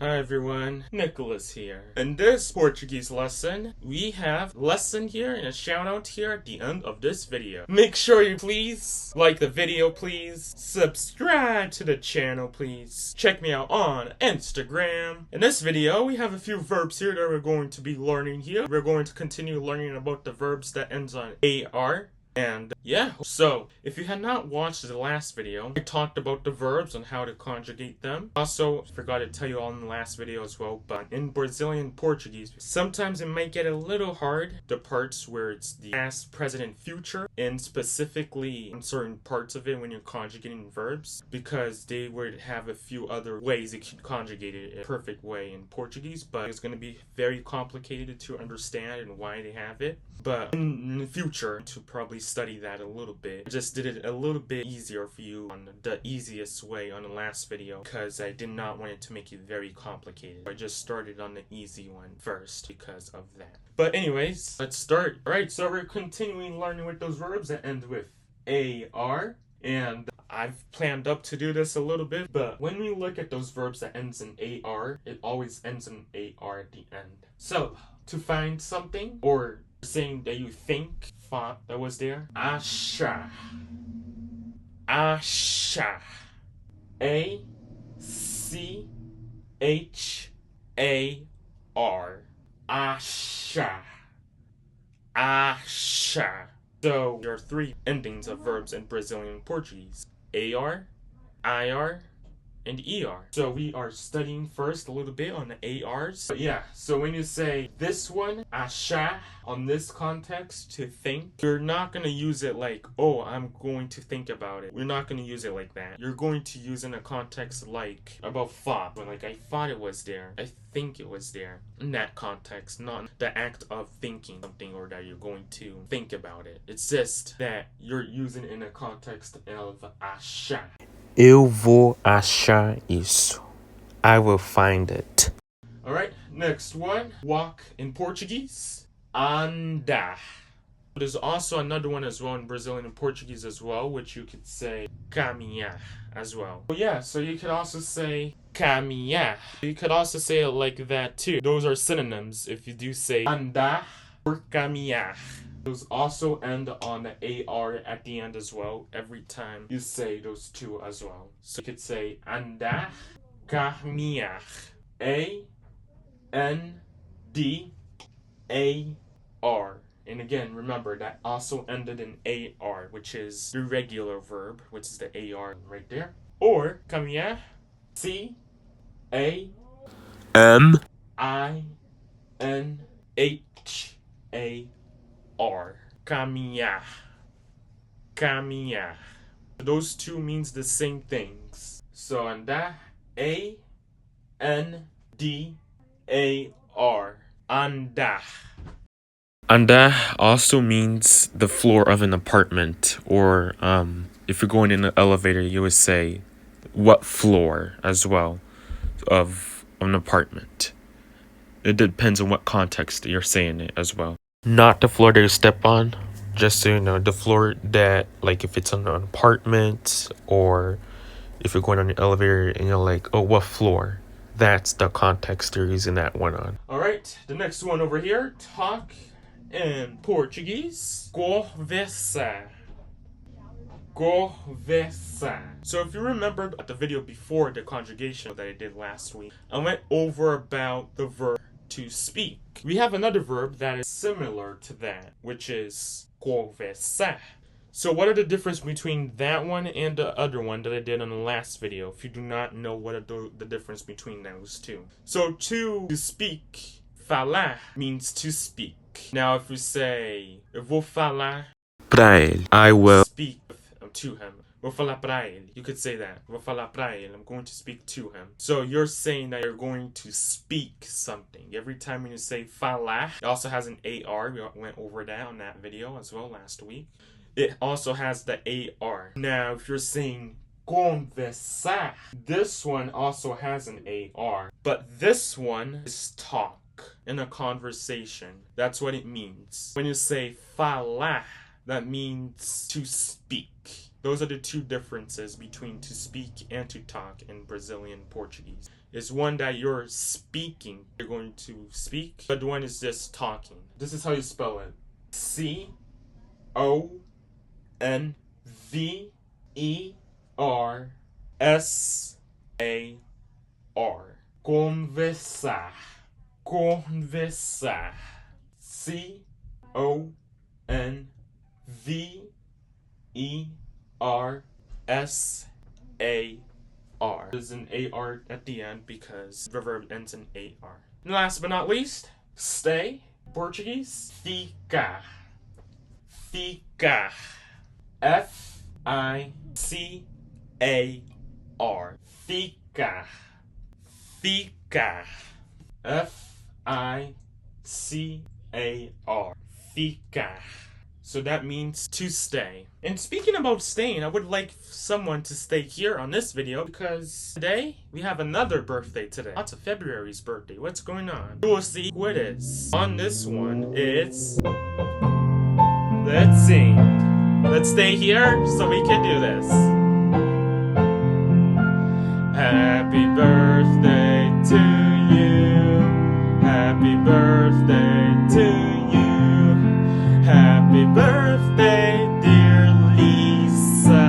Hi everyone, Nicholas here. In this Portuguese lesson, we have lesson here and a shout out here at the end of this video. Make sure you please like the video please, subscribe to the channel please, check me out on Instagram. In this video, we have a few verbs here that we're going to be learning here. We're going to continue learning about the verbs that ends on AR. And yeah, so if you had not watched the last video, I talked about the verbs and how to conjugate them. Also, forgot to tell you all in the last video as well, but in Brazilian Portuguese, sometimes it might get a little hard, the parts where it's the past, present, and future, and specifically in certain parts of it when you're conjugating verbs, because they would have a few other ways you could conjugate it in a perfect way in Portuguese, but it's going to be very complicated to understand and why they have it. But in the future, to probably study that a little bit, I just did it a little bit easier for you on the easiest way on the last video because I did not want it to make it very complicated. I just started on the easy one first because of that. But anyways, let's start. Alright, so we're continuing learning with those verbs that end with AR. And I've planned up to do this a little bit, but when we look at those verbs that ends in AR, it always ends in AR at the end. So, to find something, or saying that you think font that was there, achar, achar, A-C-H-A-R, achar, achar. So there are three endings of verbs in Brazilian Portuguese: AR, IR, and ER. So we are studying first a little bit on the ARs. But yeah, so when you say this one, achar, on this context, to think, you're not going to use it like, oh, I'm going to think about it. We're not going to use it like that. You're going to use in a context like about thought. When like, I thought it was there. I think it was there. In that context, not the act of thinking something or that you're going to think about it. It's just that you're using it in a context of achar. Eu vou achar isso. I will find it. Alright, next one. Walk in Portuguese. Andar. There's also another one as well in Brazilian and Portuguese as well, which you could say caminhar as well. But yeah, so you could also say caminhar. You could also say it like that too. Those are synonyms if you do say andar or caminhar. Those also end on the AR at the end as well, every time you say those two as well. So you could say andar, caminhar. A-N-D-A-R. And again, remember that also ended in AR, which is the regular verb, which is the AR right there. Or caminhar, C-A-M-I-N-H-A-R. Caminhar. Caminhar. Those two means the same things. So andar, A-N-D-A-R. Andar. Andar also means the floor of an apartment, or if you're going in an elevator, you would say what floor as well of an apartment. It depends on what context you're saying it as well. Not the floor that you step on, just so you know, the floor that, like if it's on an apartment or if you're going on an elevator and you're like, oh, what floor? That's the context you're using that one on. Alright, the next one over here, talk in Portuguese. Conversa. Conversa. So if you remember at the video before the conjugation that I did last week, I went over about the verb to speak. We have another verb that is similar to that, which is conversar. So what are the difference between that one and the other one that I did in the last video, if you do not know what are the difference between those two? So to speak, falar, means to speak. Now if you say, eu vou falar Pra ele, I will speak to him. Vou falar pra ele. You could say that. Vou falar pra ele. I'm going to speak to him. So you're saying that you're going to speak something. Every time when you say falar, it also has an AR. We went over that on that video as well last week. It also has the AR. Now, if you're saying conversar, this one also has an AR. But this one is talk in a conversation. That's what it means. When you say falar, that means to speak. Those are the two differences between to speak and to talk in Brazilian Portuguese. is one that you're speaking. You're going to speak. The other one is just talking. This is how you spell it. C-O-N-V-E-R-S-A-R. Conversar. Conversar. C-O-N-V-E-R-S-A-R. There's an A-R at the end because the verb ends in A-R. And last but not least, stay. Portuguese, ficar. Ficar. F-I-C-A-R. Ficar. Ficar. F-I-C-A-R. Ficar. So that means to stay. And speaking about staying, I would like someone to stay here on this video because today we have another birthday today. Lots of February's birthday. What's going on? We will see who it is. On this one, it's... Let's sing. Let's stay here so we can do this. Happy birthday to you. Happy birthday to you. Happy birthday, dear Lisa.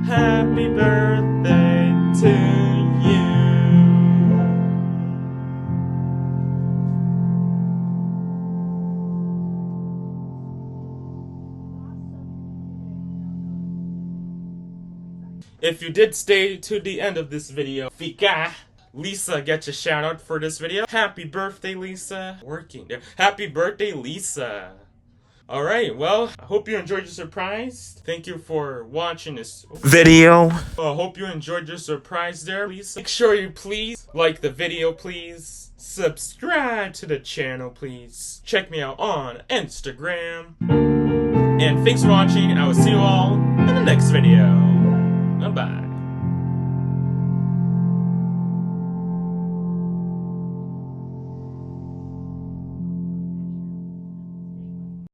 Happy birthday to you. If you did stay to the end of this video, ficar. Lisa gets a shout out for this video. Happy birthday, Lisa. Working there. Happy birthday, Lisa. Alright, well, I hope you enjoyed your surprise. Thank you for watching this Video. I hope you enjoyed your surprise there, Lisa. Make sure you please like the video, please. Subscribe to the channel, please. Check me out on Instagram. And thanks for watching. I will see you all in the next video. Bye-bye.